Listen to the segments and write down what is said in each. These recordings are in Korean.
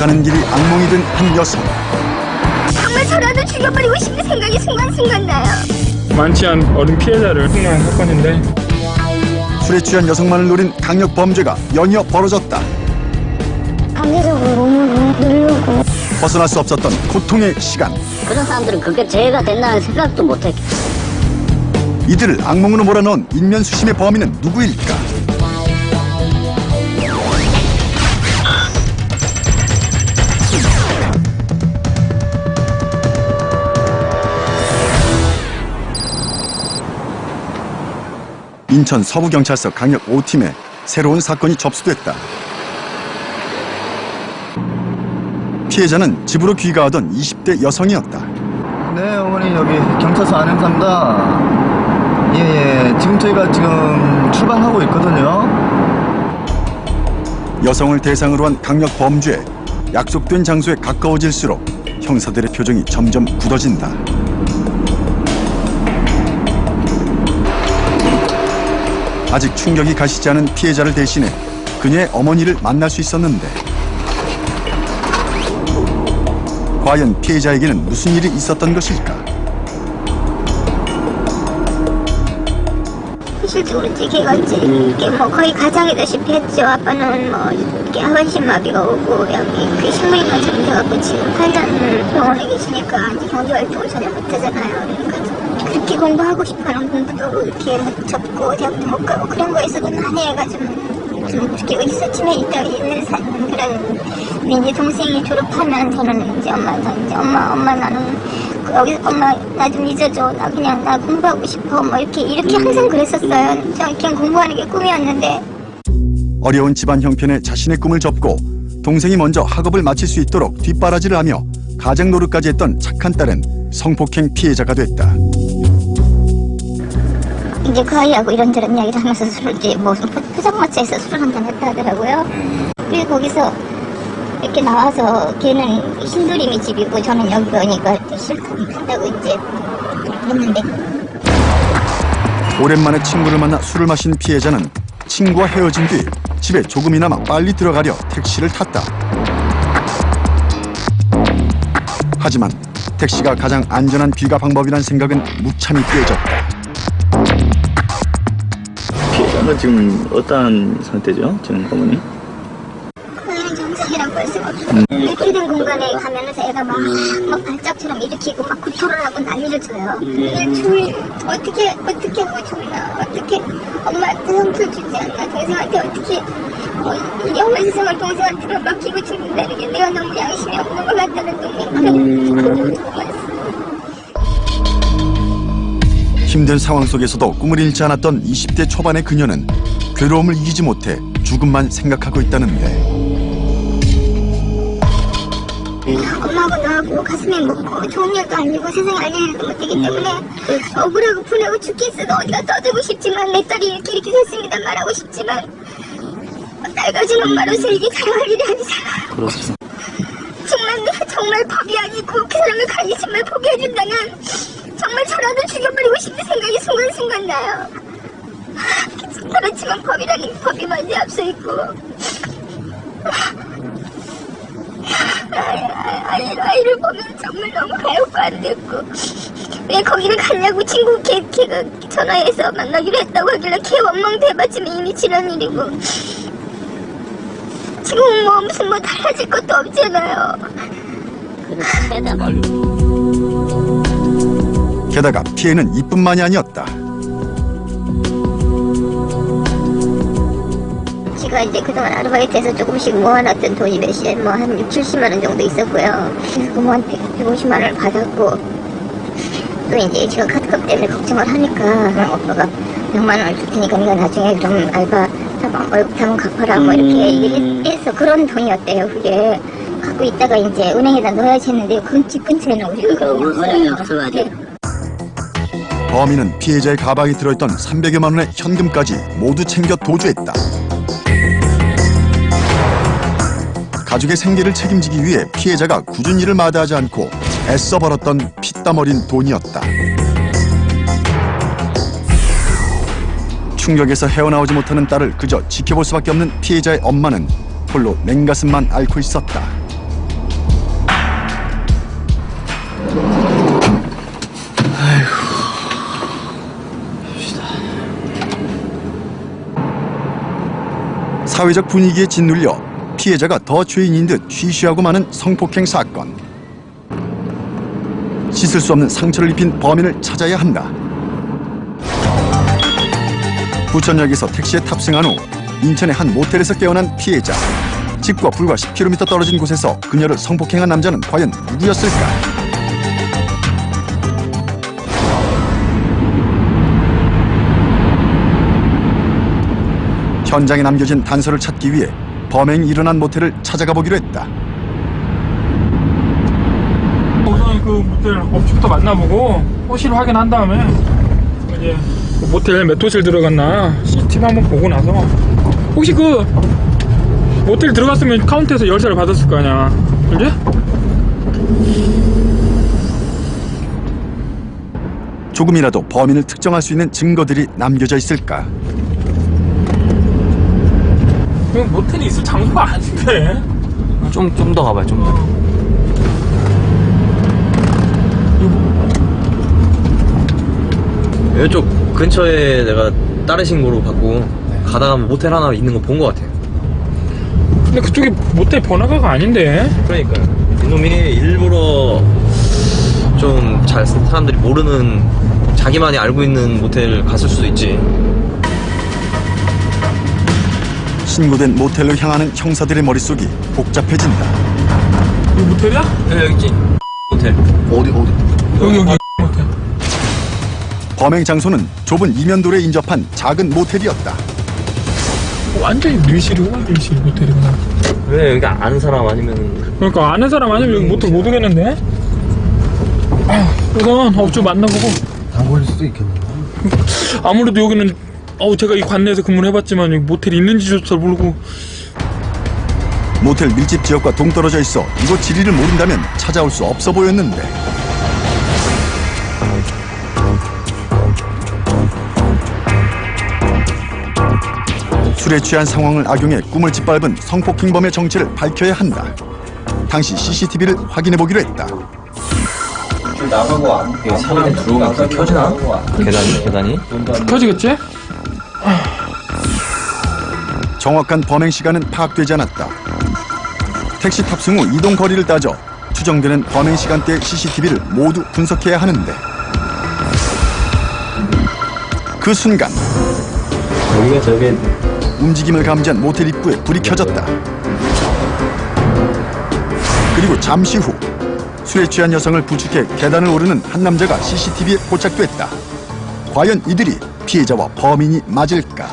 가는 길이 악몽이 된 한 여성. 정말 저라도 죽여버리고 싶은 생각이 순간순간 나요. 많지 않은 어린 피해자를 폭로한 사건인데 술에 취한 여성만을 노린 강력 범죄가 연이어 벌어졌다. 강제적으로 너무 누르고 벗어날 수 없었던 고통의 시간. 그런 사람들은 그게 죄가 된다는 생각도 못했겠죠. 이들을 악몽으로 몰아넣은 인면수심의 범인은 누구일까? 인천 서부경찰서 강력 5팀에 새로운 사건이 접수됐다. 피해자는 집으로 귀가하던 20대 여성이었다. 네, 어머니 여기 경찰서 안행사입니다. 예, 지금 저희가 지금 출발하고 있거든요. 여성을 대상으로 한 강력 범죄. 약속된 장소에 가까워질수록 형사들의 표정이 점점 굳어진다. 아직 충격이 가시지 않은 피해자를 대신해 그녀의 어머니를 만날 수 있었는데 과연 피해자에게는 무슨 일이 있었던 것일까? 실적으로 이제 걔가 이제 이렇게 뭐 거의 가장이다시피 했죠. 아빠는 뭐 이렇게 하반신마비가 오고 여기 그 식물인간 잠겨갖고 지금 8년 병원에 계시니까 이제 경제 활동을 전혀 못하잖아요. 그러니까 그렇게 공부하고 싶어하는 공부도 이렇게 접고 대학도 못 가고 그런 거에서도 많이 애가 좀 느끼고 있었지만 이따 있는 그런 이제 동생이 졸업하면 저는 이제 엄마 나는 여기 엄마 나 좀 잊어줘. 나 그냥 나 공부하고 싶어. 뭐 이렇게 항상 그랬었어요. 저 그냥 공부하는 게 꿈이었는데. 어려운 집안 형편에 자신의 꿈을 접고 동생이 먼저 학업을 마칠 수 있도록 뒷바라지를 하며 가장 노릇까지 했던 착한 딸은 성폭행 피해자가 됐다. 이제 그 아이하고 이런저런 이야기를 하면서 술을 이제 뭐 포장마차에서 술을 한잔 했다 하더라고요. 그래서 거기서 이렇게 나와서 걔는 신도림이 집이고 저는 여기 오니까 싫다고 한다고 이제 했는데 오랜만에 친구를 만나 술을 마신 피해자는 친구와 헤어진 뒤 집에 조금이나마 빨리 들어가려 택시를 탔다. 하지만 택시가 가장 안전한 귀가 방법이란 생각은 무참히 깨졌다. 피해자는 지금 어떠한 상태죠? 지금 어머니? 그는 정상이라고 할 수가 없어. 이렇게 된 공간에 가면서 애가 막 발작처럼 일으키고 막 구토를 하고 난리를 쳐요. 이게 어떻게 하고 죽나? 어떻게 엄마한테 형편 주지 않나? 동생한테 어떻게 이 어머니 세상을 동생한테 맡기고 죽는다는 게 내가 너무 양심이 없는 것 같다는 놈이 힘든 상황 속에서도 꿈을 잃지 않았던 20대 초반의 그녀는 괴로움을 이기지 못해 죽음만 생각하고 있다는데 엄마하고 너하고 가슴에 묻고 좋은 일도 아니고 세상에 알릴 일도 못되기 때문에 억울하고 분하고 죽겠어도 어디가 떠들고 싶지만 내 딸이 이렇게 됐습니다 말하고 싶지만 딸 가진 엄마로서 이게 가능할 일이 아니잖아요. 그렇죠. 정말 법이 아니고 그 사람을 간이심을 포기해준다면 정말 저라도 죽여버리고 싶은 생각이 순간순간 나요. 그렇지만 법이 많이 앞서 있고 아이를 보면 정말 너무 가엾고 안 됐고 왜 거기를 가냐고 친구 걔가 전화해서 만나기로 했다고 하길래 걔 원망 대봤지만 이미 지난 일이고 지금 뭐 무슨 뭐 달라질 것도 없잖아요. 게다가 피해는 이뿐만이 아니었다. 제가 이제 그동안 아르바이트해서 조금씩 모아놨던 돈이 한 6, 70만 원 정도 있었고요. 그래서 그 모한 150만 원을 받았고 또 이제 제가 카드값 때문에 걱정을 하니까 오빠가 100만 원을 줄 테니까 네가 나중에 그럼 알바 월급 타면 갚아라 뭐 이렇게 얘기를 해서 그런 돈이었대요. 그게 갖고 있다가 이제 은행에다 넣어야지 했는데 집 근처에는 은행이 없어요. 범인은 피해자의 가방에 들어있던 300여만 원의 현금까지 모두 챙겨 도주했다. 가족의 생계를 책임지기 위해 피해자가 굳은 일을 마다하지 않고 애써 벌었던 피땀 어린 돈이었다. 충격에서 헤어나오지 못하는 딸을 그저 지켜볼 수밖에 없는 피해자의 엄마는 홀로 냉가슴만 앓고 있었다. 사회적 분위기에 짓눌려 피해자가 더 죄인인 듯 쉬쉬하고 마는 성폭행 사건. 씻을 수 없는 상처를 입힌 범인을 찾아야 한다. 부천역에서 택시에 탑승한 후 인천의 한 모텔에서 깨어난 피해자. 집과 불과 10km 떨어진 곳에서 그녀를 성폭행한 남자는 과연 누구였을까? 현장에 남겨진 단서를 찾기 위해 범행이 일어난 모텔을 찾아가 보기로 했다. 우선 그 모텔 업체부터 만나보고 호실 확인한 다음에 이제 그 모텔 몇 호실 들어갔나 CCTV 한번 보고 나서 혹시 그 모텔 들어갔으면 카운터에서 열쇠를 받았을 거 아니야, 그지? 조금이라도 범인을 특정할 수 있는 증거들이 남겨져 있을까? 이거 모텔이 있을 장소가 아닌데. 좀 더 가봐요, 좀 더. 이쪽 근처에 내가 다른 신고로 받고 가다가 모텔 하나 있는 거 본 거 같아요. 근데 그쪽이 모텔 번화가가 아닌데. 그러니까요. 이놈이 일부러 좀 잘 사람들이 모르는 자기만이 알고 있는 모텔 갔을 수도 있지. 신고된 모텔로 향하는 형사들의 머릿속이 복잡해진다. 여기 모텔이야? 네, 여기 있지. 모텔. 어디? 여기 모텔. 범행 장소는 좁은 이면도로에 인접한 작은 모텔이었다. 완전히 밀실이구나, 밀실 모텔이구나. 왜 여기 아는 사람 아니면 그러니까 아는 사람 아니면 여기 모텔 못 오겠는데? 우선 업주 만나보고. 안 걸릴 수도 있겠네. 아무래도 여기는 제가 이 관내에서 근무를 해봤지만 여기 모텔이 있는지조차 모르고. 모텔 밀집 지역과 동떨어져 있어 이곳 지리를 모른다면 찾아올 수 없어 보였는데 술에 취한 상황을 악용해 꿈을 짓밟은 성폭행범의 정체를 밝혀야 한다. 당시 CCTV를 확인해보기로 했다. 사람이 들어오면 불 켜지나? 계단이? 켜지겠지? 정확한 범행 시간은 파악되지 않았다. 택시 탑승 후 이동 거리를 따져 추정되는 범행 시간대의 CCTV를 모두 분석해야 하는데 그 순간 여기가 저게 움직임을 감지한 모텔 입구에 불이 켜졌다. 그리고 잠시 후 술에 취한 여성을 부축해 계단을 오르는 한 남자가 CCTV에 포착됐다. 과연 이들이 피해자와 범인이 맞을까?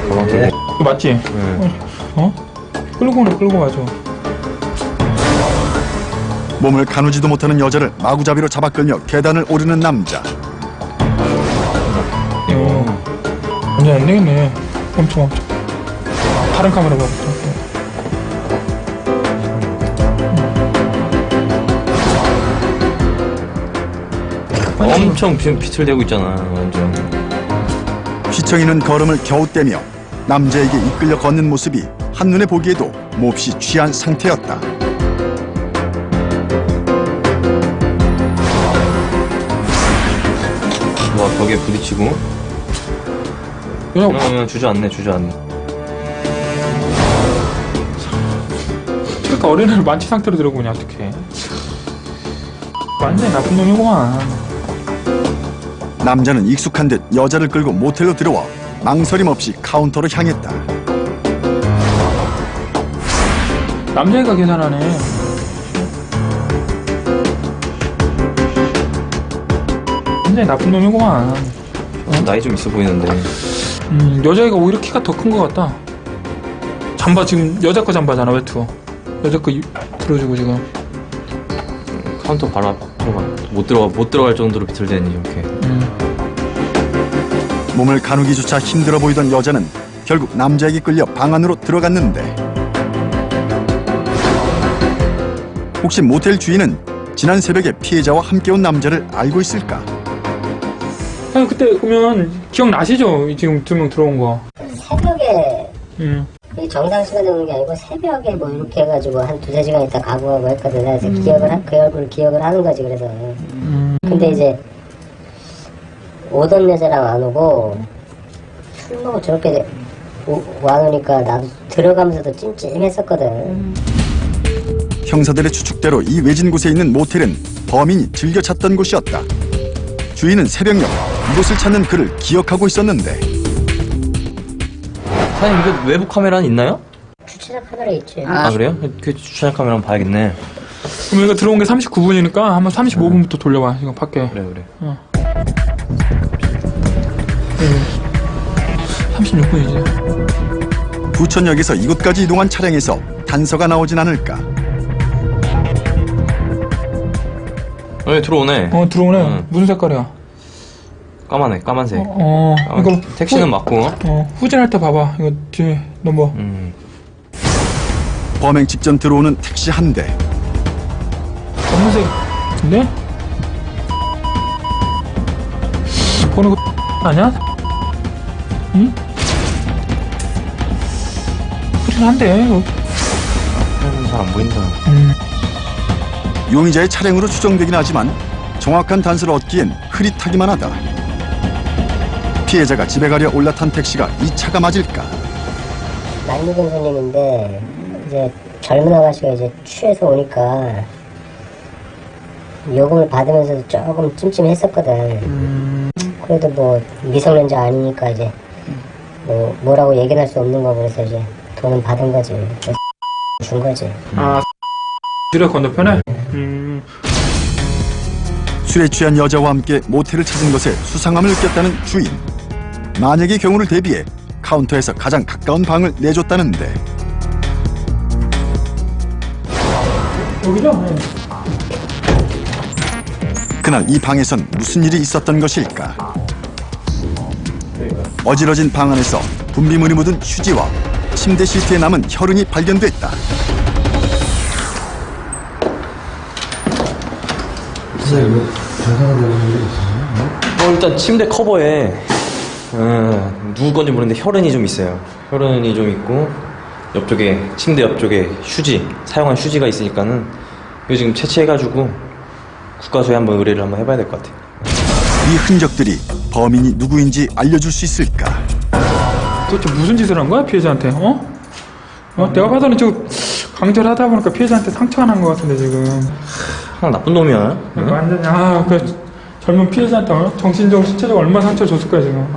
이거 맞지? 끌고 가죠. 몸을 가누지도 못하는 여자를 마구잡이로 잡아끌며 계단을 오르는 남자. 완전 안 되겠네. 엄청. 다른 카메라 봐볼게. 엄청 비틀대고 있잖아, 완전. 휘청이는 걸음을 겨우 떼며 남자에게 이끌려 걷는 모습이 한눈에 보기에도 몹시 취한 상태였다. 와, 벽에 부딪히고. 주저앉네. 그러니까 어린애를 만취 상태로 들어오냐 어떡해. 완전히 나쁜 놈이구만. 남자는 익숙한 듯 여자를 끌고 모텔로 들어와 망설임 없이 카운터로 향했다. 남자애가 계산하네. 완전히 나쁜 놈이구만. 나이 좀 있어 보이는데. 여자애가 오히려 키가 더 큰 것 같다. 잠바 지금 여자 거 잠바잖아. 외투 여자 거 들어주고 지금 카운터 바로 앞 들어가. 못 들어갈 정도로 비틀대니 이렇게. 몸을 가누기조차 힘들어 보이던 여자는 결국 남자에게 끌려 방 안으로 들어갔는데 혹시 모텔 주인은 지난 새벽에 피해자와 함께 온 남자를 알고 있을까? 아니 그때 보면 기억나시죠? 지금 2명 들어온 거. 새벽에 이 정상 시간에 오는 게 아니고 새벽에 뭐 이렇게 해가지고 한 2-3시간 있다 가고 하고 했거든. 그래서 그 얼굴을 기억을 하는 거지. 그래서 근데 이제 오던 여자랑 안 오고 술 먹고 저렇게 와놓으니까 나도 들어가면서도 찜찜했었거든. 형사들의 추측대로 이 외진 곳에 있는 모텔은 범인이 즐겨 찾던 곳이었다. 주인은 새벽녘 이곳을 찾는 그를 기억하고 있었는데 사장님 이거 외부 카메라는 있나요? 주차장 카메라 있지. 아 그래요? 그 주차장 카메라 한번 봐야겠네. 그럼 이거 들어온 게 39분이니까 한번 35분부터 돌려봐. 이거 밖에. 그래. 36분이지. 부천역에서 이곳까지 이동한 차량에서 단서가 나오진 않을까. 들어오네. 들어오네. 응. 무슨 색깔이야? 까만해, 까만색. 이거 택시는 맞고. 후진할 때 봐봐. 이거 뒤에 넘버. 범행 직전 들어오는 택시 한 대. 검은색인데? 번호 아니야? 응? 후진한데. 잘 안 보인다. 용의자의 차량으로 추정되긴 하지만 정확한 단서를 얻기엔 흐릿하기만 하다. 피해자가 집에 가려 올라탄 택시가 이 차가 맞을까? 남미경 손님인데 이제 젊은 아가씨가 이제 취해서 오니까 요금을 받으면서도 조금 찜찜했었거든. 그래도 뭐 미성년자 아니니까 이제 뭐라고 얘기는 할 수 없는 거고 그래서 이제 돈은 받은 거지. 준 거지. 드레 건너편에? 술에 취한 여자와 함께 모텔을 찾은 것에 수상함을 느꼈다는 주인. 만약의 경우를 대비해 카운터에서 가장 가까운 방을 내줬다는데 여기죠? 네. 그날 이 방에선 무슨 일이 있었던 것일까? 어지러진 방 안에서 분비물이 묻은 휴지와 침대 시트에 남은 혈흔이 발견됐다. 일단 침대 커버에 누구 건지 모르는데 혈흔이 좀 있어요. 혈흔이 좀 있고 옆쪽에 침대 옆쪽에 휴지 사용한 휴지가 있으니까는 이거 지금 채취해가지고 국과수에 한번 의뢰를 한번 해봐야 될 것 같아요. 이 흔적들이 범인이 누구인지 알려줄 수 있을까? 도대체 무슨 짓을 한 거야 피해자한테? 내가 봐서는 지금 강제를 하다 보니까 피해자한테 상처가 난 것 같은데 지금. 하나 나쁜 놈이야. 완전히 그 젊은 피해자한테 정신적으로 신체적으로 얼마나 상처를 줬을 거야 지금.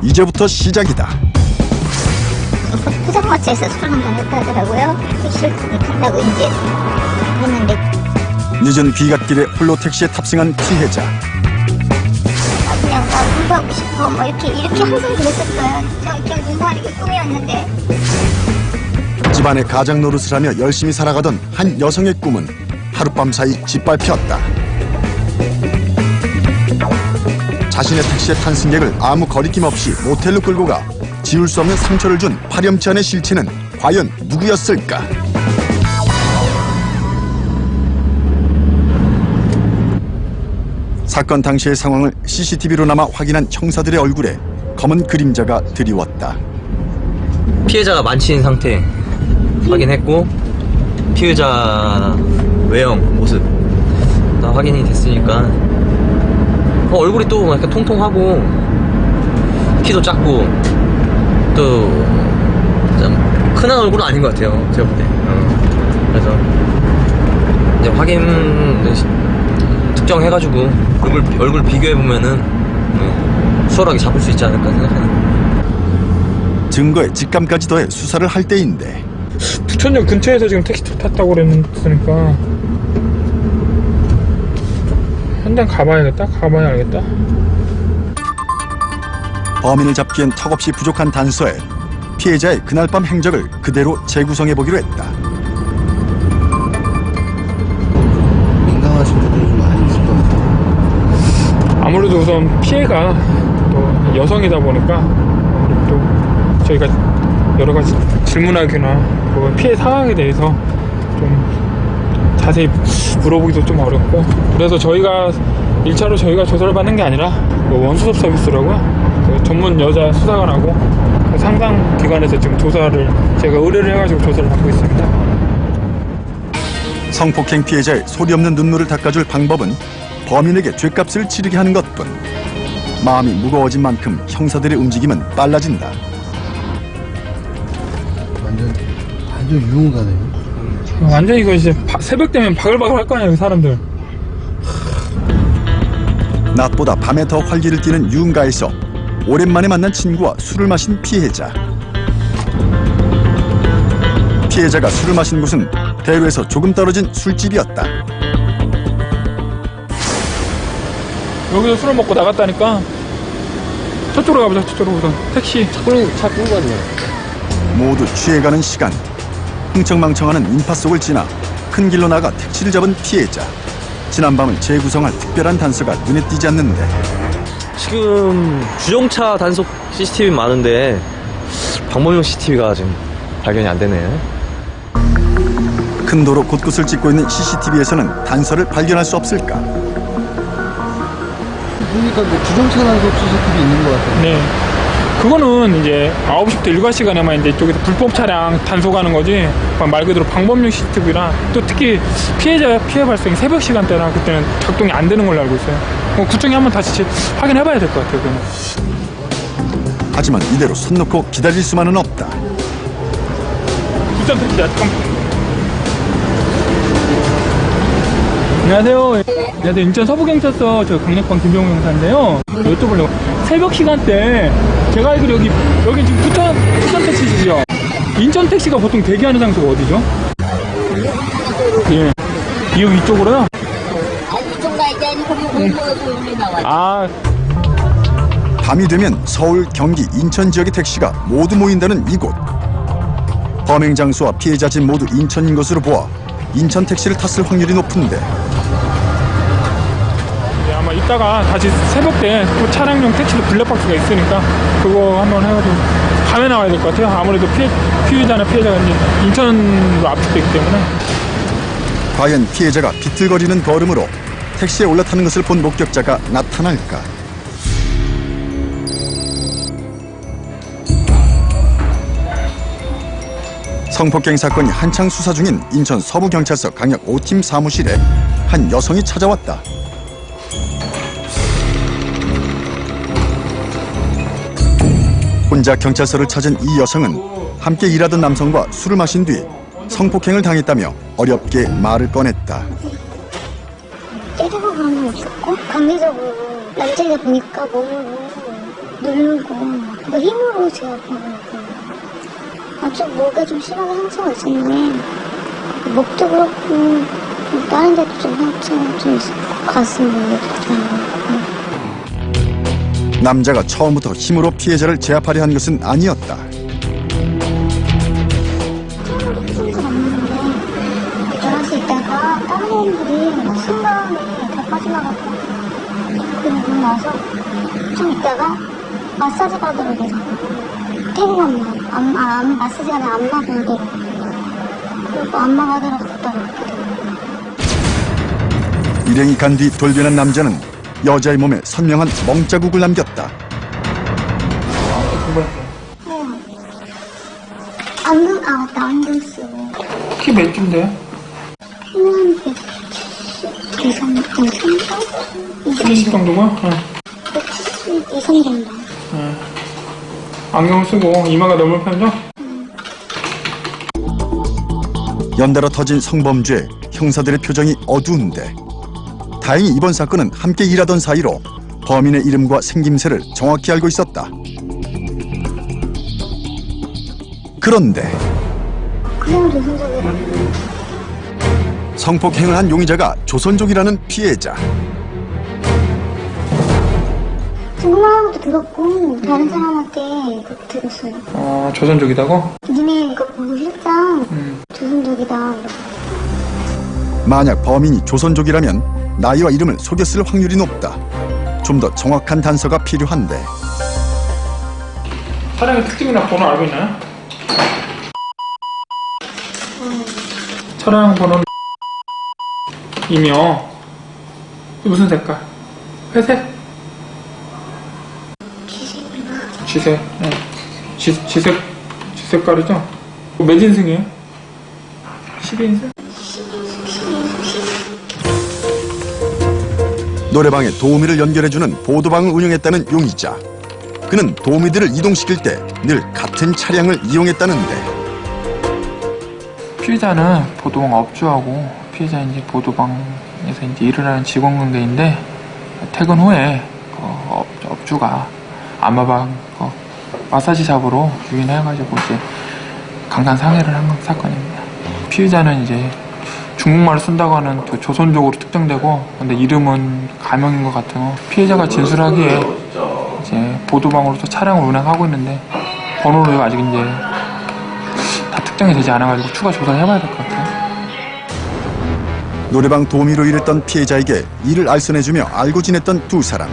이제부터 시작이다. 포장마차에서 술 한잔 했다더라고요. 택시를 탄다고 이제 했는데 늦은 귀갓길에 홀로 택시에 탑승한 피해자. 그냥 공부하고 싶어 뭐 이렇게 항상 그랬었어요. 그냥 공부하는 게 꿈이었는데. 집안의 가장 노릇을 하며 열심히 살아가던 한 여성의 꿈은 하룻밤 사이 짓밟혔다. 자신의 택시에 탄 승객을 아무 거리낌 없이 모텔로 끌고 가 지울 수 없는 상처를 준 파렴치 않은 실체는 과연 누구였을까? 사건 당시의 상황을 CCTV로 남아 확인한 형사들의 얼굴에 검은 그림자가 드리웠다. 피해자가 만취인 상태 확인했고 피해자 외형 모습 다 확인이 됐으니까 얼굴이 또 약간 통통하고 키도 작고 또 좀 흔한 얼굴은 아닌 것 같아요 제가 볼 때. 그래서 이제 확인 특정해가지고 얼굴 비교해보면은 수월하게 잡을 수 있지 않을까 생각하는. 증거에 직감까지 더해 수사를 할 때인데 부천역 근처에서 지금 택시 탔다고 그랬으니까 현장 가봐야겠다. 가봐야 알겠다. 범인을 잡기엔 턱없이 부족한 단서에 피해자의 그날 밤 행적을 그대로 재구성해보기로 했다. 민감하신 부분이 좀 많이 있을 것 같아요. 아무래도 우선 피해가 또 여성이다 보니까 또 저희가 여러 가지 질문하기나 그 피해 상황에 대해서 좀 자세히 물어보기도 좀 어렵고, 그래서 저희가 1차로 저희가 조사를 받는 게 아니라 원수섭 서비스라고요. 그 전문 여자 수사관하고 그 상당 기관에서 지금 조사를 제가 의뢰를 해가지고 조사를 받고 있습니다. 성폭행 피해자의 소리 없는 눈물을 닦아줄 방법은 범인에게 죗값을 치르게 하는 것뿐. 마음이 무거워진 만큼 형사들의 움직임은 빨라진다. 완전 유흥가네요. 완전 이거 이제 새벽 되면 바글바글 할 거 아니야, 사람들. 낮보다 밤에 더 활기를 띠는 유흥가에서 오랜만에 만난 친구와 술을 마신 피해자. 피해자가 술을 마신 곳은 대로에서 조금 떨어진 술집이었다. 여기서 술을 먹고 나갔다니까. 저쪽으로 가보자, 저쪽으로 가보자. 택시. 차 끌고 갔네. 모두 취해가는 시간. 흥청망청하는 인파 속을 지나 큰 길로 나가 택시를 잡은 피해자. 지난밤을 재구성할 특별한 단서가 눈에 띄지 않는데 지금 주정차 단속 CCTV 많은데 방범용 CCTV가 지금 발견이 안 되네. 큰 도로 곳곳을 찍고 있는 CCTV에서는 단서를 발견할 수 없을까? 보니까 뭐 주정차 단속 CCTV 있는 것 같아요. 네. 그거는 이제 9시부터 일과 시간에만 이제 이쪽에서 불법 차량 단속하는 거지. 말 그대로 방법용 CCTV라 또 특히 피해 발생이 새벽 시간대나 그때는 작동이 안 되는 걸로 알고 있어요. 구청에 한번 다시 확인해봐야 될 것 같아요. 그거는. 하지만 이대로 손 놓고 기다릴 수만은 없다. 일단 택시야. 잠깐만. 안녕하세요. 안녕하세요. 인천 서부경찰서 저 강력반 김병우 형사인데요. 여쭤보려고. 새벽 시간대 제가 알기로 여기 지금 부천 택시시죠? 인천 택시가 보통 대기하는 장소가 어디죠? 예. 이쪽으로요? 아. 밤이 되면 서울, 경기, 인천 지역의 택시가 모두 모인다는 이곳. 범행 장소와 피해자 집 모두 인천인 것으로 보아 인천 택시를 탔을 확률이 높은데 네, 아마 이따가 다시 새벽 때 또 차량용 택시로 블랙박스가 있으니까 그거 한번 해가지고 밤에 나와야 될 것 같아요. 아무래도 피해자나 피해자가 이제 인천으로 압축되기 때문에. 과연 피해자가 비틀거리는 걸음으로 택시에 올라타는 것을 본 목격자가 나타날까? 성폭행 사건이 한창 수사 중인 인천 서부경찰서 강력 5팀 사무실에 한 여성이 찾아왔다. 혼자 경찰서를 찾은 이 여성은 함께 일하던 남성과 술을 마신 뒤 성폭행을 당했다며 어렵게 말을 꺼냈다. 때리고 그런 건 없었고 강제적으로 남자이다 보니까 몸으로 누르고 뭐 힘으로 제가 좀 목에 좀 심하게 상처가 있었는데 목도 그렇고 다른 데도 좀 상처가 좀 있었고 가슴 부분에도 좀 남자가 처음부터 힘으로 피해자를 제압하려 한 것은 아니었다. 처음으로 푼 건 없는데 11시 있다가 다른 분들이 순간에 다 빠져나가고 그러고 나서 좀 있다가 마사지 받으러 계속 태국 엄마 마사지가 아니라 안마 분들 그리고 안마 받으러 갔다가 일행이 간 뒤 돌변한 남자는 여자의 몸에 선명한 멍자국을 남겼다. 맞다 안경 쓰고 키 몇 쯤돼요? 키는 170 정도가? 네. 172 정도. 안경을 쓰고 이마가 넓은 편이죠? 연달아 터진 성범죄에 형사들의 표정이 어두운데 다행히 이번 사건은 함께 일하던 사이로 범인의 이름과 생김새를 정확히 알고 있었다. 그런데 그냥 조선족이라 성폭행을 한 용의자가 조선족이라는 피해자. 궁금한 것도 들었고 다른 사람한테 그것도 들었어요. 조선족이다고? 니네 이거 보고 실장 조선족이다. 만약 범인이 조선족이라면 나이와 이름을 속였을 확률이 높다. 좀 더 정확한 단서가 필요한데 차량의 특징이나 번호 알고 있나요? 차량 번호는 이며 무슨 색깔? 회색? 지색. 네. 지색깔이죠? 몇 인승이에요? 12인승? 노래방에 도우미를 연결해주는 보도방을 운영했다는 용의자. 그는 도우미들을 이동시킬 때 늘 같은 차량을 이용했다는데 피해자는 보도방 업주하고 피해자 이제 보도방에서 이제 일을 하는 직원 관계인데 퇴근 후에 업주가 안마방 마사지 샵으로 유인해가지고 이제 강간 상해를 한 사건입니다. 피해자는 이제 중국말을 쓴다고 하는 또 조선족으로 특정되고 근데 이름은 가명인 것 같아요. 피해자가 진술하기에 이제 보도방으로서 차량을 운행하고 있는데 번호를 아직 이제 다 특정이 되지 않아가지고 추가 조사를 해봐야 될 것 같아요. 노래방 도우미로 일했던 피해자에게 이를 알선해주며 알고 지냈던 두 사람.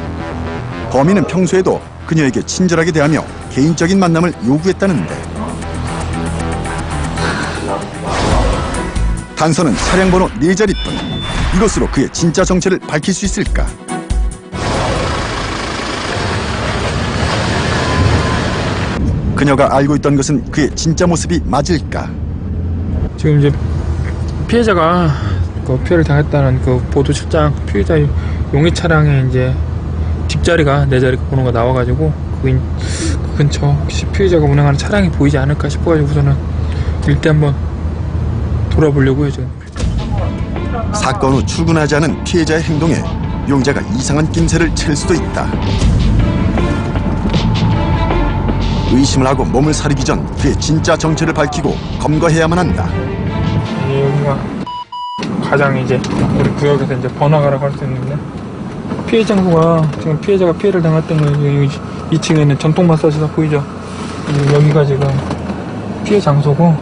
범인은 평소에도 그녀에게 친절하게 대하며 개인적인 만남을 요구했다는데 단서는 차량 번호 4자리뿐. 이것으로 그의 진짜 정체를 밝힐 수 있을까? 그녀가 알고 있던 것은 그의 진짜 모습이 맞을까? 지금 이제 피해자가 그 피해를 당했다는 그 보도 출장 피해자 용의 차량에 이제 뒷자리가 4자리 번호가 나와가지고 그 근처 혹시 피해자가 운행하는 차량이 보이지 않을까 싶어가지고 우선은 일대 한번 돌아보려고요 지금. 사건 후 출근하지 않은 피해자의 행동에 용의자가 이상한 낌새를 챌 수도 있다. 의심을 하고 몸을 사리기 전 그의 진짜 정체를 밝히고 검거해야만 한다. 여기가 가장 이제 우리 구역에서 이제 번화가라고 할 수 있는데 피해 장소가 지금 피해자가 피해를 당했던 거 여기 2층에 있는 전통 마사지샵 보이죠? 여기가 지금 피해 장소고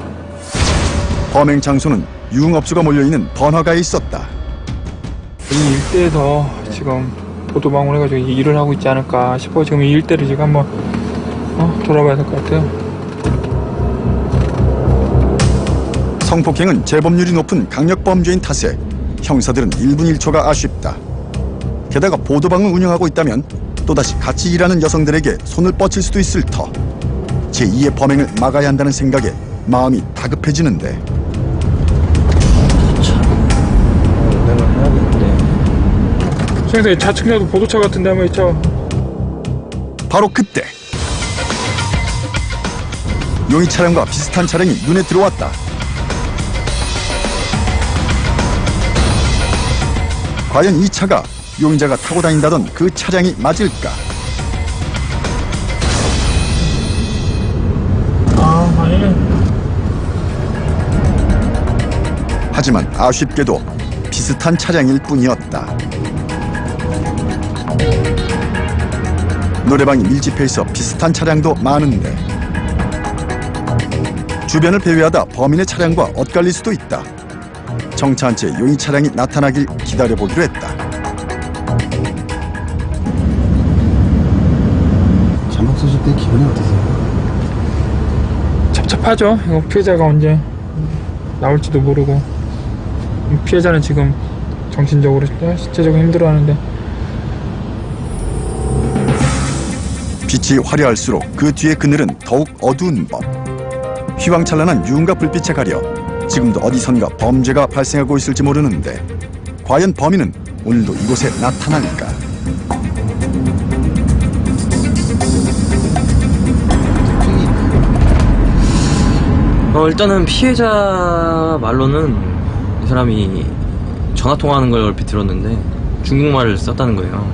범행 장소는 유흥업소가 몰려있는 번화가에 있었다. 이 일대에서 지금 보도방을 해가지고 일을 하고 있지 않을까 싶어. 지금 이 일대를 지금 한번 돌아봐야 될 것 같아요. 성폭행은 재범률이 높은 강력범죄인 탓에 형사들은 1분 1초가 아쉽다. 게다가 보도방을 운영하고 있다면 또다시 같이 일하는 여성들에게 손을 뻗칠 수도 있을 터. 제2의 범행을 막아야 한다는 생각에 마음이 다급해지는데 선생님 좌측면도 보도차 같은데 한번 있죠? 바로 그때 용의 차량과 비슷한 차량이 눈에 들어왔다. 과연 이 차가 용의자가 타고 다닌다던 그 차량이 맞을까? 아니네. 하지만 아쉽게도 비슷한 차량일 뿐이었다. 노래방이 밀집해 있어 비슷한 차량도 많은데 주변을 배회하다 범인의 차량과 엇갈릴 수도 있다. 정차한 채 용의 차량이 나타나길 기다려보기로 했다. 잠복 쓰실 때 기분이 어떠세요? 찹찹하죠. 이거 피해자가 언제 나올지도 모르고 피해자는 지금 정신적으로 신체적으로 힘들어하는데 빛이 화려할수록 그 뒤의 그늘은 더욱 어두운 법. 휘황찬란한 유흥가 불빛에 가려 지금도 어디선가 범죄가 발생하고 있을지 모르는데 과연 범인은 오늘도 이곳에 나타날까? 일단은 피해자 말로는 이 사람이 전화 통화하는 걸 얼핏 들었는데 중국말을 썼다는 거예요.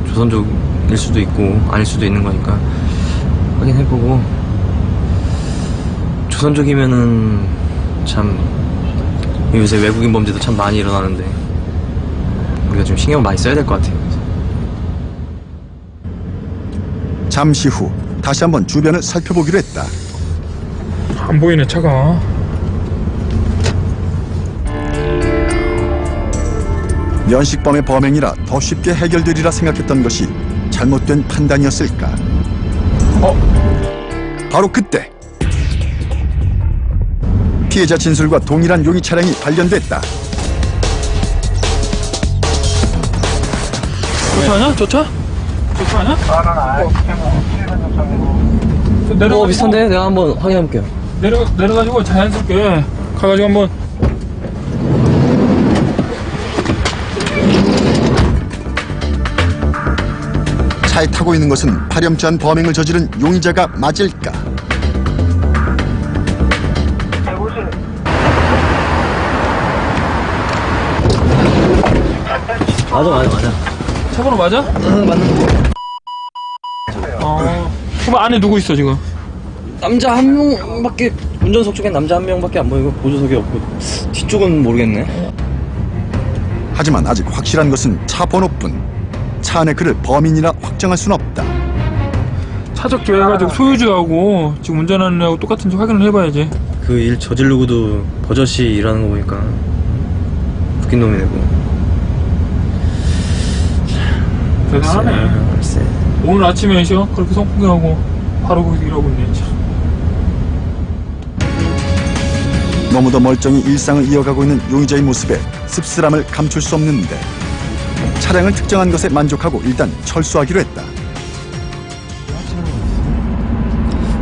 조선족일 수도 있고 아닐 수도 있는 거니까 확인해보고 조선족이면은 참 요새 외국인 범죄도 참 많이 일어나는데 우리가 좀 신경 많이 써야 될 것 같아요. 잠시 후 다시 한번 주변을 살펴보기로 했다. 안 보이네 차가. 면식범의 범행이라 더 쉽게 해결되리라 생각했던 것이 잘못된 판단이었을까? 바로 그때 피해자 진술과 동일한 용의 차량이 발견됐다. 저 차 아니야? 저 차? 저 차 아니야? 내려가지고 비슷한데? 내가 한번 확인해볼게요. 내려가지고 자연스럽게 가가지고 한번 차에 타고 있는 것은 파렴치한 범행을 저지른 용의자가 맞을까? 맞아. 차 번호 맞아? 응, 맞는데. 그럼 안에 누구 있어 지금? 남자 한 명밖에, 운전석 쪽엔 남자 한 명밖에 안 보이고 보조석이 없고 뒤쪽은 모르겠네. 하지만 아직 확실한 것은 차 번호뿐. 차 안에 그를 범인이라 확정할 순 없다. 차적 조회해가지고 소유주하고 지금 운전하는 애하고 똑같은지 확인을 해봐야지. 그 일 저지르고도 버젓이 일하는 거 보니까 웃긴 놈이네고. 대단하네. 글쎄. 오늘 아침에 그렇게 성폭행하고 바로 거기서 일하고 있네. 참. 너무도 멀쩡히 일상을 이어가고 있는 용의자의 모습에 씁쓸함을 감출 수 없는데 차량을 특정한 것에 만족하고 일단 철수하기로 했다.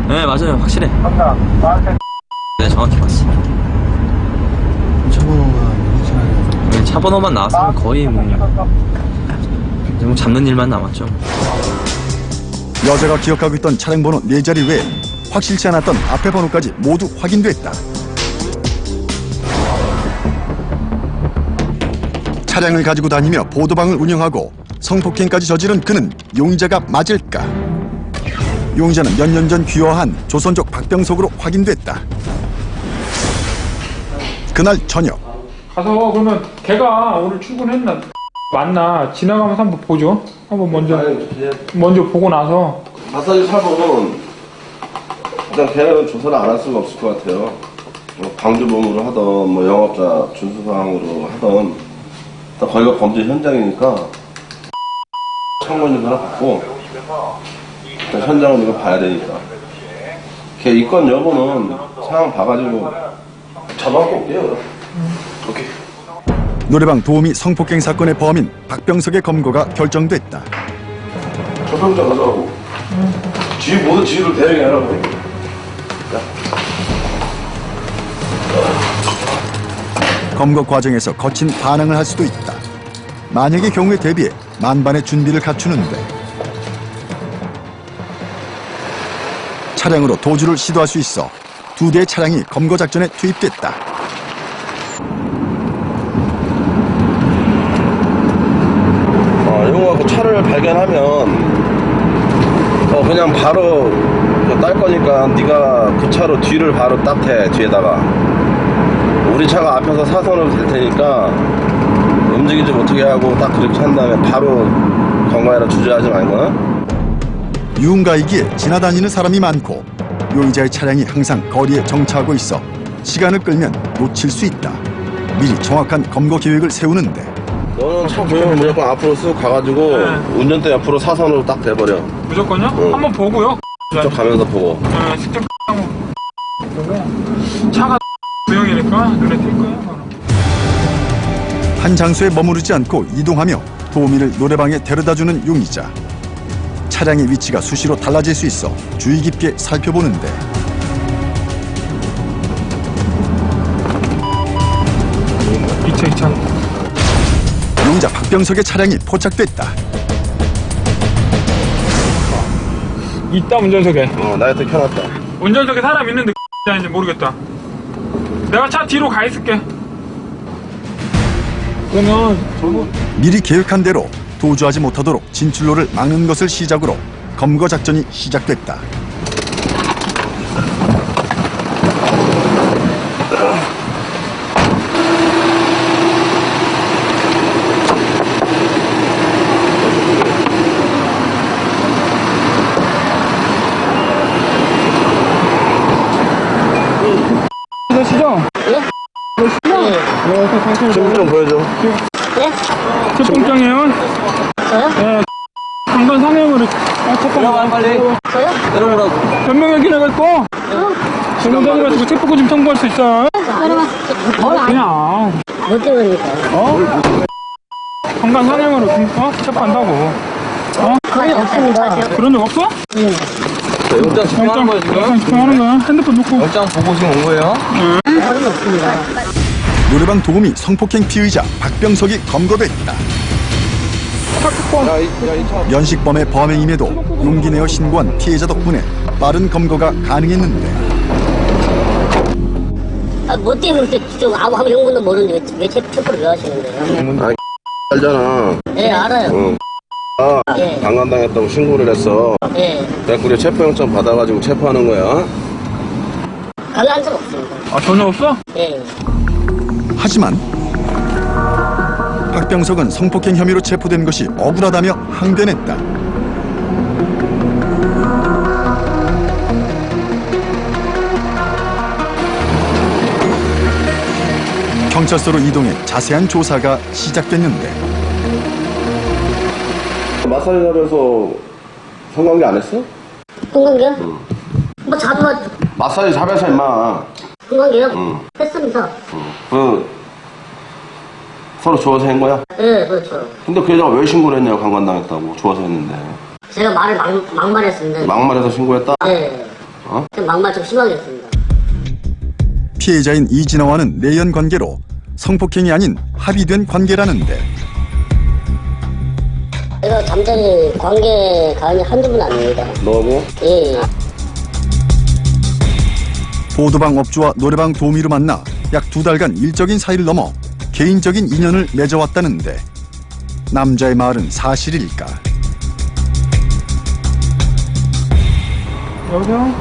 네, 맞아요. 확실해. 네, 정확히 봤어. 차 번호만 나왔으면 거의 뭐 잡는 일만 남았죠. 여자가 기억하고 있던 차량 번호 4자리 외에 확실치 않았던 앞에 번호까지 모두 확인됐다. 차량을 가지고 다니며 보도방을 운영하고 성폭행까지 저지른 그는 용의자가 맞을까? 용의자는 몇 년 전 귀화한 조선족 박병석으로 확인됐다. 그날 저녁 가서 그러면 걔가 오늘 출근했나 맞나 지나가면서 한번 보죠. 한번 먼저 보고 나서 마사지 사범은 일단 걔는 조사를 안 할 수가 없을 것 같아요. 뭐 방조범으로 하던 뭐 영업자 준수사항으로 하던 일단 거기가 범죄 현장이니까 창문을 하나 받고 일단 현장을 우리가 봐야 되니까 걔 입건 여부는 상황 봐가지고 잡아갖고 올게요. 오케이. 노래방 도우미 성폭행 사건의 범인 박병석의 검거가 결정됐다. 조병장 가자고. 지휘 모든 지휘를 대행하라고. 검거 과정에서 거친 반항을 할 수도 있다. 만약의 경우에 대비해 만반의 준비를 갖추는데 차량으로 도주를 시도할 수 있어 2대의 차량이 검거 작전에 투입됐다. 이거 그 차를 발견하면 그냥 바로 딸 거니까 네가 그 차로 뒤를 바로 딱대 뒤에다가 우리 차가 앞에서 사선으로 될 테니까 움직이지 못하게 하고 딱 그렇게 한 다음에 바로 경과에다 주저하지 말고. 유흥가이기에 지나다니는 사람이 많고 용의자의 차량이 항상 거리에 정차하고 있어 시간을 끌면 놓칠 수 있다. 미리 정확한 검거 계획을 세우는데 너는 차 보이면 무조건 앞으로 쑥 가가지고 운전대 옆으로 사선으로 딱 대버려. 무조건요? 응. 한번 보고요. 직접 가면서 보고. 네, 직접 한번 보고 차가 조용이니까 눈에 띌 거예요. 바로. 한 장소에 머무르지 않고 이동하며 도우미를 노래방에 데려다주는 용의자. 차량의 위치가 수시로 달라질 수 있어 주의 깊게 살펴보는데 이 차. 용의자 박병석의 차량이 포착됐다. 있다 운전석에. 라이트 켜놨다. 운전석에 사람 있는데 X인지 모르겠다. 내가 차 뒤로 가 있을게. 그러면 미리 계획한 대로 도주하지 못하도록 진출로를 막는 것을 시작으로 검거 작전이 시작됐다. 시죠? 신분 좀 보여줘. 첫 번째예요. 저요? 네. 강간 상해물을 들어가 빨리. 저요? 내려오라고. 변명하기 나갔고. 정당해 가지고 체포구 좀 청구할 수 있어. 그냥 못 들으니까. 강간 상해물을 체포한다고. 거의 없습니다. 그런 적 없어? 영장 집행하는 거야 지금? 영장 집행하는 거야. 핸드폰 놓고. 영장 보고 지금 온 거예요? 거의 없습니다. 노래방 도우미 성폭행 피의자 박병석이 검거됐다. 연식범의 범행임에도 용기 내어 신고한 피해자 덕분에 빠른 검거가 가능했는데 뭐 때문에 좀 아무 형분도 모르는데 왜 체포를 왜 하시는 거예요? 알잖아. 네, 알아요. 예. 강간당했다고 신고를 했어. 예. 그래서 우리 체포영장 받아가지고 체포하는 거야. 강요한 적 없습니다. 아, 전혀 없어? 예. 하지만 박병석은 성폭행 혐의로 체포된 것이 억울하다며 항변했다. 경찰서로 이동해 자세한 조사가 시작됐는데 마사지샵에서 성관계 안 했어? 성관계요? 뭐 자주가 마사지 샵에서 임마. 성관계요? 했습니다. 서로 좋아서 한 거야? 네, 그렇죠. 근데 그 여자가 왜 신고를 했냐고. 강간당했다고. 좋아서 했는데. 제가 말을 막말했습니다. 막말해서 신고했다? 네. 어? 제가 막말 좀 심하게 했습니다. 피해자인 이진아와는 내연 관계로 성폭행이 아닌 합의된 관계라는데 제가 잠자리 관계 가은이 한두 분 아닙니다. 너하고? 예. 보도방 업주와 노래방 도우미로 만나 약 2달간 일적인 사이를 넘어 개인적인 인연을 맺어왔다는데 남자의 말은 사실일까? 여보세요?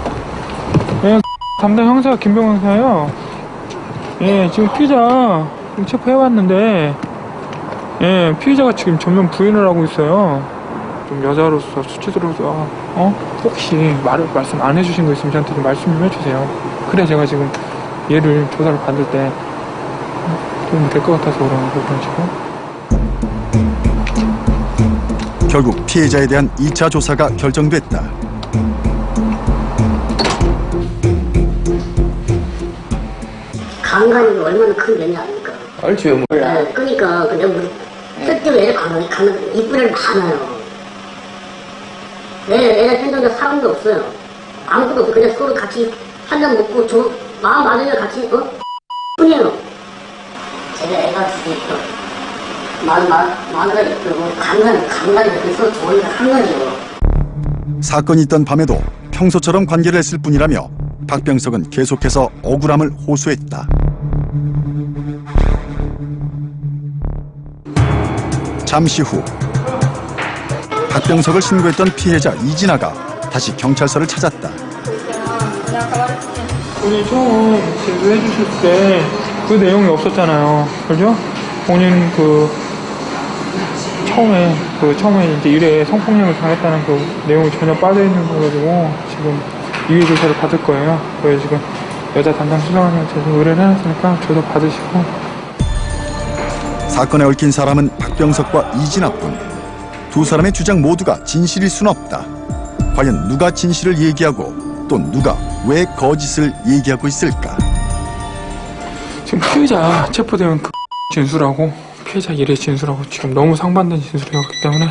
예, 담당 형사 김병호 형사예요. 예, 지금 피의자 지금 체포해왔는데, 예, 피의자가 지금 전면 부인을 하고 있어요. 좀 여자로서 수치스러워서 혹시 말씀 안 해주신 거 있으면 저한테 좀 말씀 좀 해주세요. 그래 제가 지금 얘를 조사를 받을 때 도움이 될 것 같아서 그런 식으로. 결국 피해자에 대한 2차 조사가 결정됐다. 강간이 얼마나 큰 면이 아닙니까? 알지, 뭐. 네, 그러니까 내가 뭐 쓸데없이 애를 강간 이쁜 애를 많아요. 애를 생각할 사람도 없어요. 아무것도 없고 그냥 서로 같이 한잔 먹고 마음 맞으면 같이 뿐이에요. 제가 애가 죽으니까 마누라 예쁘고 강간이 서로 좋으니까 한 거죠. 사건이 있던 밤에도 평소처럼 관계를 했을 뿐이라며 박병석은 계속해서 억울함을 호소했다. 잠시 후 박병석을 신고했던 피해자 이진아가 다시 경찰서를 찾았다. 본인 처음 제보해 주실 때 그 내용이 없었잖아요. 그죠? 본인 처음에 이제 일에 성폭력을 당했다는 그 내용이 전혀 빠져있는 거가지고 지금 유의 조사를 받을 거예요. 그래서 지금 여자 담당 수사관님한테 의뢰를 해놨으니까 조사 받으시고. 사건에 얽힌 사람은 박병석과 이진아뿐. 두 사람의 주장 모두가 진실일 순 없다. 과연 누가 진실을 얘기하고 또 누가 왜 거짓을 얘기하고 있을까? 지금 피해자 체포되면 그 진술하고 피해자 일의 진술하고 지금 너무 상반된 진술이었기 때문에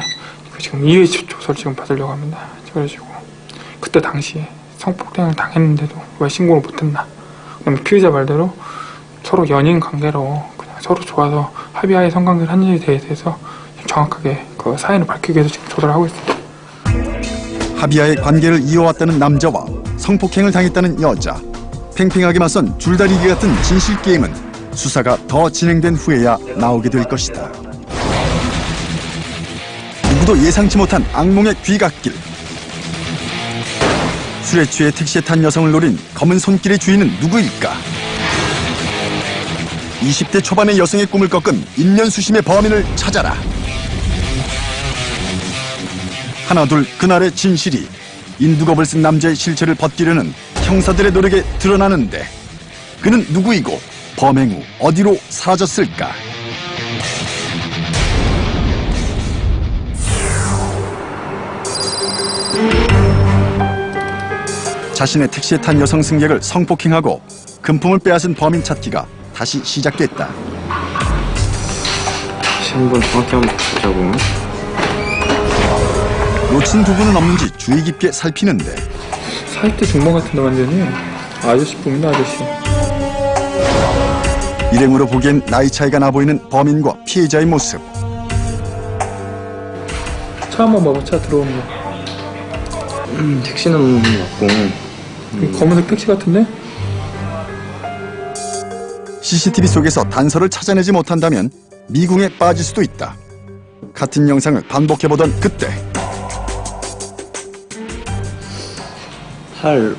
지금 이의 조사를 지금 받으려고 합니다. 그래가지고 그때 당시에 성폭행을 당했는데도 왜 신고를 못했나? 그다음에 피해자 말대로 서로 연인 관계로 그냥 서로 좋아서 합의하에 성관계를 한 일에 대해서 정확하게 그 사연을 밝히기 위해서 지금 조사를 하고 있습니다. 합의하에 관계를 이어왔다는 남자와 성폭행을 당했다는 여자. 팽팽하게 맞선 줄다리기 같은 진실 게임은 수사가 더 진행된 후에야 나오게 될 것이다. 누구도 예상치 못한 악몽의 귀갓길. 술에 취해 택시에 탄 여성을 노린 검은 손길의 주인은 누구일까? 20대 초반의 여성의 꿈을 꺾은 인면수심의 범인을 찾아라. 하나둘 그날의 진실이 인두겁을 쓴 남자의 실체를 벗기려는 형사들의 노력에 드러나는데 그는 누구이고 범행 후 어디로 사라졌을까? 자신의 택시에 탄 여성 승객을 성폭행하고 금품을 빼앗은 범인 찾기가 다시 시작됐다. 한번 정확히 한번 보자고. 놓친 부분은 없는지 주의 깊게 살피는데 사이트 정보 같은데 완전히 아저씨 봅니다. 아저씨. 일행으로 보기엔 나이 차이가 나 보이는 범인과 피해자의 모습. 차 한번 봐봐. 차 들어오는 거. 택시는 맞고. 검은색 택시 같은데? CCTV 속에서 단서를 찾아내지 못한다면 미궁에 빠질 수도 있다. 같은 영상을 반복해보던 그때 할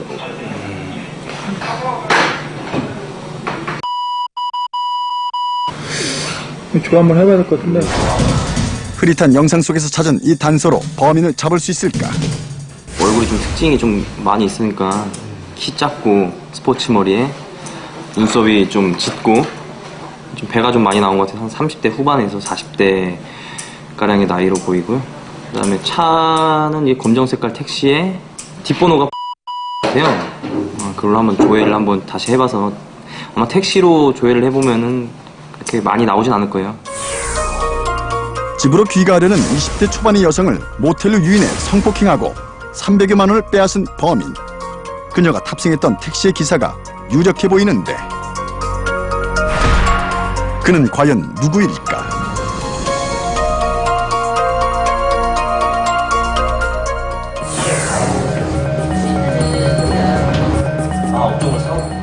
조회 한번 해봐야 될 것 같은데. 흐릿한 영상 속에서 찾은 이 단서로 범인을 잡을 수 있을까? 얼굴이 좀 특징이 좀 많이 있으니까 키 작고 스포츠 머리에 눈썹이 좀 짙고 좀 배가 좀 많이 나온 것 같아서 한 30대 후반에서 40대 가량의 나이로 보이고요. 그다음에 차는 이 검정 색깔 택시에 뒷번호가 같아요. 그걸로 한번 조회를 한번 다시 해봐서 아마 택시로 조회를 해보면은 그렇게 많이 나오진 않을 거예요. 집으로 귀가하려는 20대 초반의 여성을 모텔로 유인해 성폭행하고 300여만 원을 빼앗은 범인. 그녀가 탑승했던 택시의 기사가 유력해 보이는데 그는 과연 누구일까?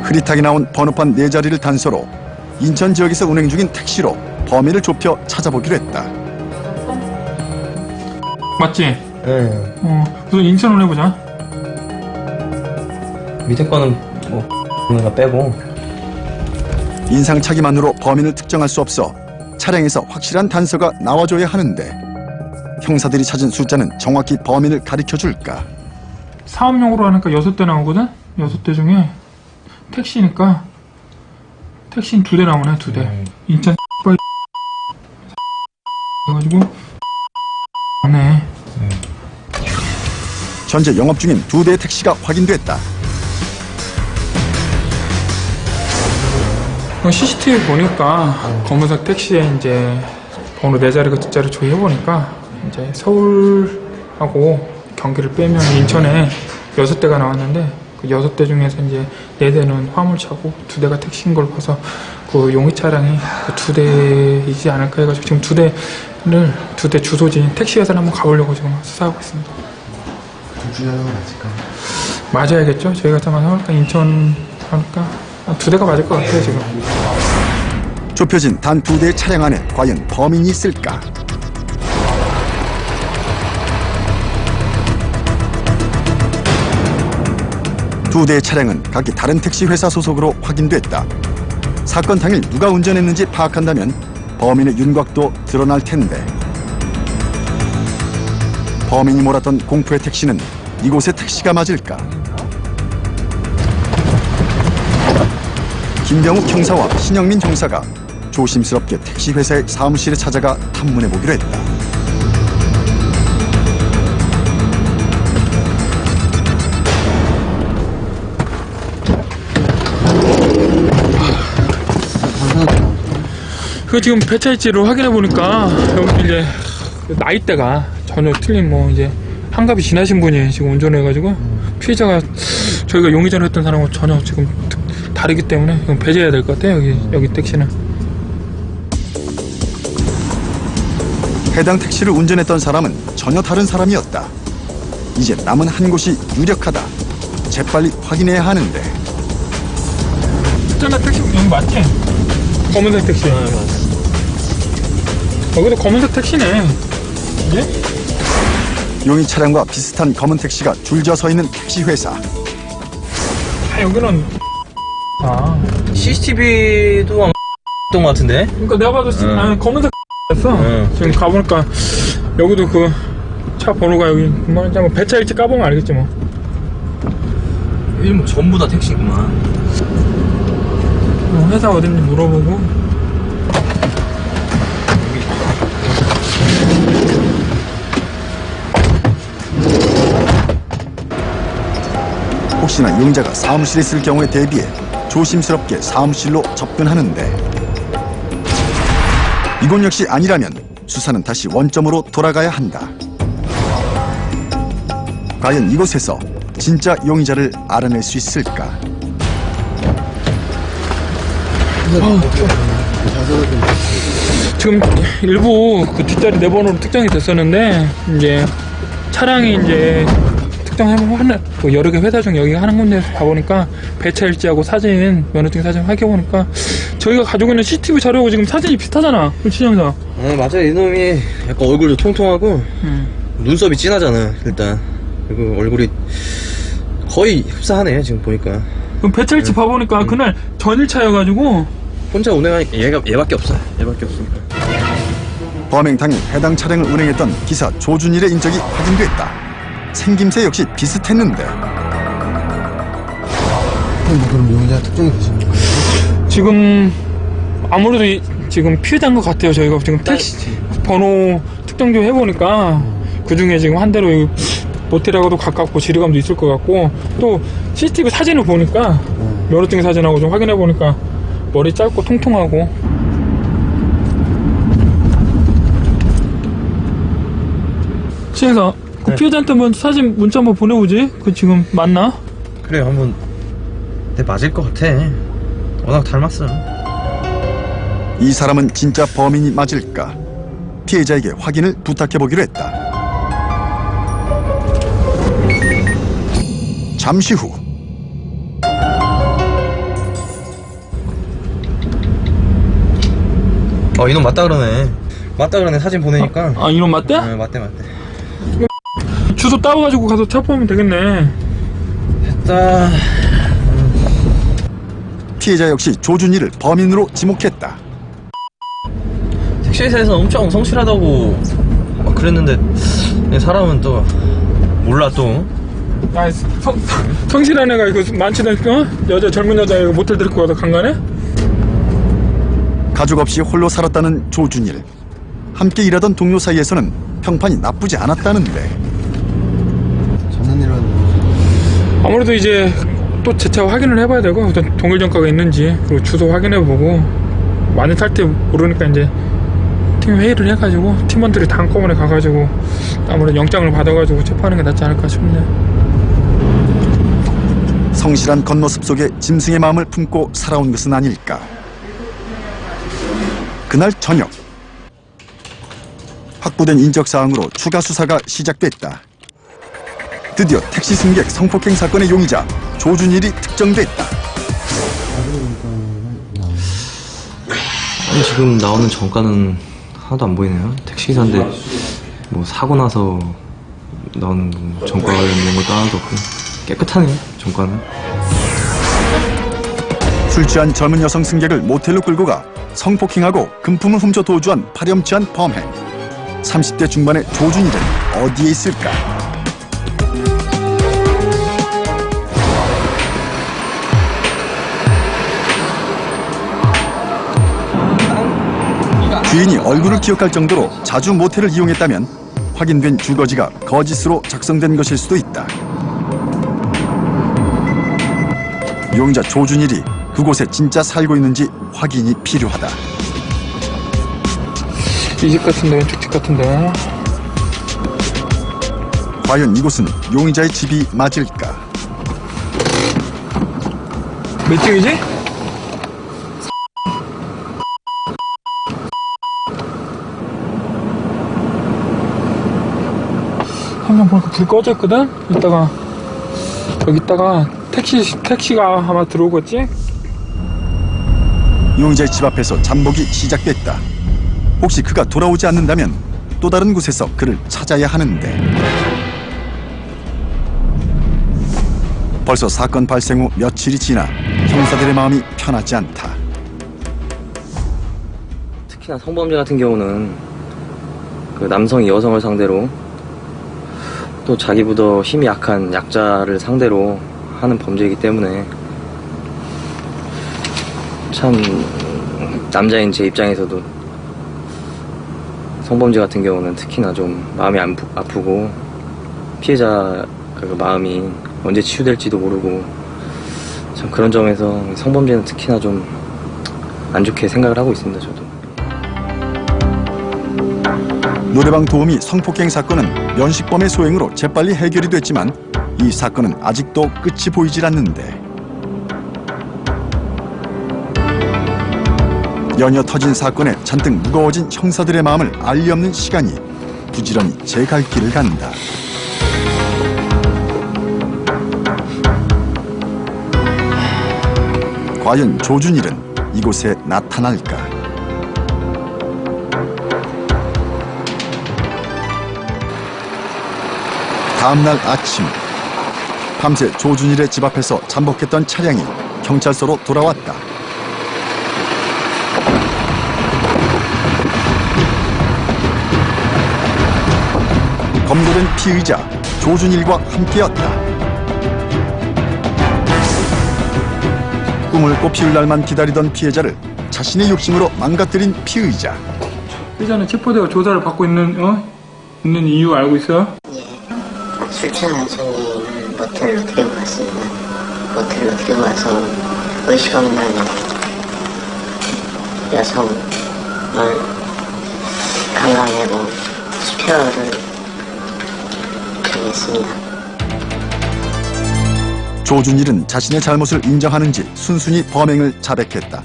흐릿하게 나온 번호판 4자리를 단서로 인천 지역에서 운행 중인 택시로 범인을 좁혀 찾아보기로 했다. 맞지? 네. 우선 인천으로 해보자. 밑에 거는 뭐 가 빼고. 인상착의만으로 범인을 특정할 수 없어 차량에서 확실한 단서가 나와줘야 하는데 형사들이 찾은 숫자는 정확히 범인을 가리켜줄까? 사업용으로 하니까 6대 나오거든? 6대 중에 택시니까 택시는 2대 나오네. 2대. 인천 해가지고 네. 현재 영업 중인 2대의 택시가 확인됐다. CCTV 보니까 검은색 택시에 이제 번호 4자리가 2자리 조회해보니까 이제 서울하고 경기를 빼면 인천에 6대가 나왔는데 그 6대 중에서 이제 4대는 화물차고 2대가 택시인 걸 봐서 그 용의 차량이 그 2대이지 않을까 해가지고 지금 2대 주소지인 택시회사를 한번 가보려고 지금 수사하고 있습니다. 주차장은 맞을까? 맞아야겠죠? 저희가 잠깐 인천 하니까 2대가 맞을 것 같아요 지금. 좁혀진 단 2대의 차량 안에 과연 범인이 있을까? 두 대의 차량은 각기 다른 택시 회사 소속으로 확인됐다. 사건 당일 누가 운전했는지 파악한다면 범인의 윤곽도 드러날 텐데 범인이 몰았던 공포의 택시는 이곳의 택시가 맞을까? 김병욱 형사와 신영민 형사가 조심스럽게 택시 회사의 사무실에 찾아가 탐문해보기로 했다. 그 지금 배차일지를 확인해 보니까 여기 이제 나이대가 전혀 틀린 뭐 이제 한갑이 지나신 분이 지금 운전해가지고 피해자가 저희가 용의전 했던 사람하고 전혀 지금 다르기 때문에 이건 배제해야 될 것 같아요. 여기 택시는. 해당 택시를 운전했던 사람은 전혀 다른 사람이었다. 이제 남은 한 곳이 유력하다. 재빨리 확인해야 하는데 있잖아 택시 여기 맞지? 검은색 택시. 네, 맞아. 여기도 검은색 택시네. 이게? 용의 차량과 비슷한 검은 택시가 줄져 서 있는 택시 회사. 여기는 CCTV도 안 했던 것 같은데? 그러니까 내가 봐도 검은색 였어. 지금 가보니까 여기도 그 차 번호가 여기 뭐 배차일지 까보면 알겠지 뭐. 여기 뭐 전부 다 택시구만. 회사 어딘지 물어보고. 혹시나 용의자가 사무실에 있을 경우에 대비해 조심스럽게 사무실로 접근하는데 이곳 역시 아니라면 수사는 다시 원점으로 돌아가야 한다. 과연 이곳에서 진짜 용의자를 알아낼 수 있을까? 지금 일부 그 뒷자리 내 번호로 특정이 됐었는데 이제 차량이 이제 특정하는 그 여러 개 회사 중 여기가 하는 군데에서 봐보니까 배차 일지하고 사진 면허증 사진 확인해보니까 저희가 가지고 있는 CCTV 자료하고 지금 사진이 비슷하잖아. 그렇지 형사? 맞아. 이놈이 약간 얼굴도 통통하고 눈썹이 진하잖아 일단. 그리고 얼굴이 거의 흡사하네 지금 보니까. 그럼 배차 일지 봐보니까 그날 전일차여가지고 혼자 운행하니까 얘밖에 없어. 얘밖에 없으니까. 범행 당일 해당 차량을 운행했던 기사 조준일의 인적이 확인됐다. 생김새 역시 비슷했는데 그럼 용의자 특정이 되신 거예요? 지금 아무래도 지금 피해자인 것 같아요. 저희가 지금 택시 번호 특정 좀 해보니까 그 중에 지금 한 대로 모텔하고도 가깝고 지리감도 있을 것 같고 또 CCTV 사진을 보니까 면허증 사진하고 좀 확인해 보니까 머리 짧고 통통하고 시행사 그 피해자한테 한번 사진 문자 한번 보내보지. 그 지금 맞나? 그래 한번 내 맞을 것 같아. 워낙 닮았어. 이 사람은 진짜 범인이 맞을까? 피해자에게 확인을 부탁해보기로 했다. 잠시 후 이놈 맞다 그러네. 맞다 그러네. 사진 보내니까. 아 이런 맞대? 맞대. 주소 따와가지고 가서 체포하면 되겠네. 됐다. 피해자 역시 조준일을 범인으로 지목했다. 택시회사에서 엄청 성실하다고 막 그랬는데 사람은 또 몰라 또. 야, 성실한 애가 이거 많지다니까? 여자 젊은 여자 이거 모텔 데리고 가서 강간해? 가족 없이 홀로 살았다는 조준일. 함께 일하던 동료 사이에서는 평판이 나쁘지 않았다는데 전난 일은 아무래도 이제 또 재차 확인을 해봐야 되고 어떤 동일 전과가 있는지 그리고 주소 확인해보고 만일 탈때 모르니까 이제 팀 회의를 해가지고 팀원들이 다 한꺼번에 가가지고 아무래도 영장을 받아가지고 체포하는 게 낫지 않을까 싶네. 성실한 겉모습 속에 짐승의 마음을 품고 살아온 것은 아닐까. 그날 저녁 확보된 인적사항으로 추가 수사가 시작됐다. 드디어 택시 승객 성폭행 사건의 용의자 조준일이 특정됐다. 지금 나오는 전과는 하나도 안 보이네요. 택시기사인데 뭐 사고 나서 나오는 뭐 전과 관련 이런 것도 하나도 없고 깨끗하네요. 전과는. 술 취한 젊은 여성 승객을 모텔로 끌고 가 성폭행하고 금품을 훔쳐 도주한 파렴치한 범행. 30대 중반의 조준일은 어디에 있을까? 주인이 얼굴을 기억할 정도로 자주 모텔을 이용했다면 확인된 주거지가 거짓으로 작성된 것일 수도 있다. 용의자 조준일이 그곳에 진짜 살고 있는지 확인이 필요하다. 이 집 같은데 왼쪽 집 같은데. 과연 이곳은 용의자의 집이 맞을까? 몇 층이지? 한명 보니까 불 꺼져 있거든? 이따가 여기다가 택시가 아마 들어오겠지? 용의자의 집 앞에서 잠복이 시작됐다. 혹시 그가 돌아오지 않는다면 또 다른 곳에서 그를 찾아야 하는데 벌써 사건 발생 후 며칠이 지나 형사들의 마음이 편하지 않다. 특히나 성범죄 같은 경우는 그 남성이 여성을 상대로 또 자기보다 힘이 약한 약자를 상대로 하는 범죄이기 때문에 참 남자인 제 입장에서도 성범죄 같은 경우는 특히나 좀 마음이 아프고 피해자 그 마음이 언제 치유될지도 모르고 참 그런 점에서 성범죄는 특히나 좀 안 좋게 생각을 하고 있습니다. 저도. 노래방 도우미 성폭행 사건은 면식범의 소행으로 재빨리 해결이 됐지만 이 사건은 아직도 끝이 보이질 않는데 연이어 터진 사건에 잔뜩 무거워진 형사들의 마음을 알 리 없는 시간이 부지런히 제 갈 길을 간다. 과연 조준일은 이곳에 나타날까? 다음날 아침, 밤새 조준일의 집 앞에서 잠복했던 차량이 경찰서로 돌아왔다. 검거된 피의자 조준일과 함께였다. 꿈을 꽃피울 날만 기다리던 피해자를 자신의 욕심으로 망가뜨린 피의자. 피해자는 체포되어 조사를 받고 있는 이유 알고 있어? 술 취한 손님을 모텔로 데리고 갔습니다. 모텔로 데리고 가서 의식 없는 여성을 강간하고 수표를 당했습니다. 조준일은 자신의 잘못을 인정하는지 순순히 범행을 자백했다.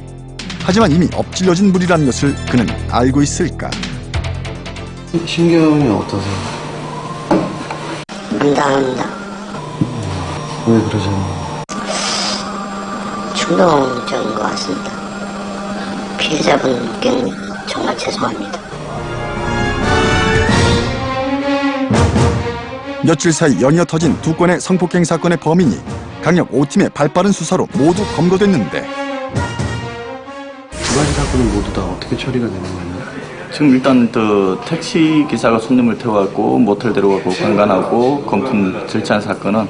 하지만 이미 엎질러진 물이라는 것을 그는 알고 있을까? 신경이 어떠세요? 감당합니다. 왜 그러세요? 충동적인 것 같습니다. 피해자분께는 정말 죄송합니다. 며칠 사이 연이어 터진 두 건의 성폭행 사건의 범인이 강력 5팀의 발빠른 수사로 모두 검거됐는데 두 가지 사건은 모두 다 어떻게 처리가 되는 거예요? 지금 일단 택시 기사가 손님을 태워갖고 모텔 데려가고 강간하고 검품 절취한 사건은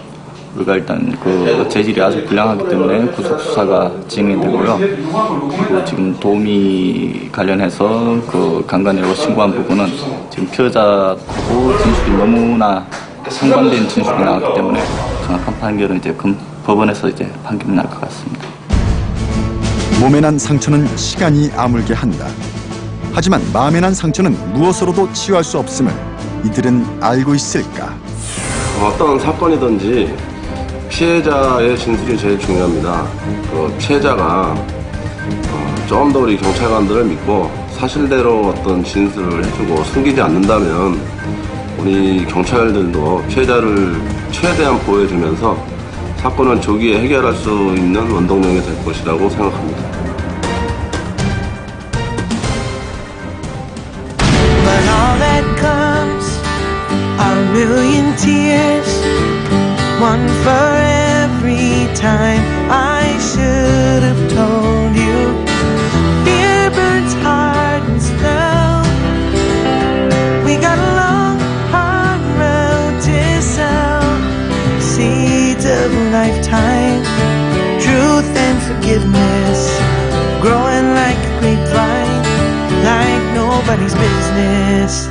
우리가 일단 재질이 아주 불량하기 때문에 구속 수사가 진행되고요. 그리고 지금 도미 관련해서 강간이라고 신고한 부분은 지금 피해자하고 진술이 너무나 상반된 진술이 나왔기 때문에 정확한 판결은 이제 법원에서 이제 판결이 날 것 같습니다. 몸에 난 상처는 시간이 아물게 한다. 하지만 마음에 난 상처는 무엇으로도 치유할 수 없음을 이들은 알고 있을까? 어떤 사건이든지 피해자의 진술이 제일 중요합니다. 피해자가 좀 더 우리 경찰관들을 믿고 사실대로 어떤 진술을 해주고 숨기지 않는다면 우리 경찰들도 피해자를 최대한 보호해주면서 사건을 조기에 해결할 수 있는 원동력이 될 것이라고 생각합니다. But all that comes are a million tears, one for every time I should have told you. Fear burns hard and slow. We got a long, hard road to sow. Seeds of a lifetime, truth and forgiveness, growing like a grapevine, like nobody's business.